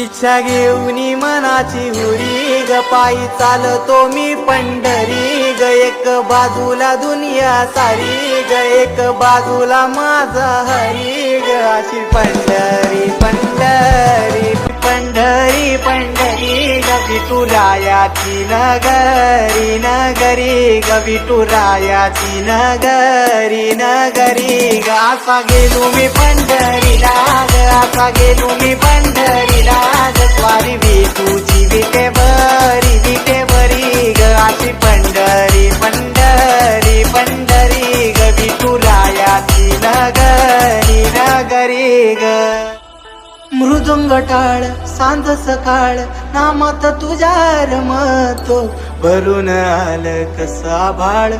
इच्छा घेऊन मनाची हुरी ग पायी चालतो मी पंढरी ग एक बाजूला दुनिया सारी ग एक बाजूला माझा हरी ग अशी पंढरी पंढरी पंढरी पंढरी ग विठुरायाची नगरी नगरी ग विठुरायाची नगरी नगरी ग असा गेलो मी पंढरीला ग असा गेलो मी पंढरीला ग स्वारी विठूची विटे बरी ग अशी पंढरी पंढरी पंढरी ग विठुरायाची नगरी नगरी ग मृदुंग टाळ सांज सकाळ नामात तुझ्या रमतो भरून आलं कसा भाळ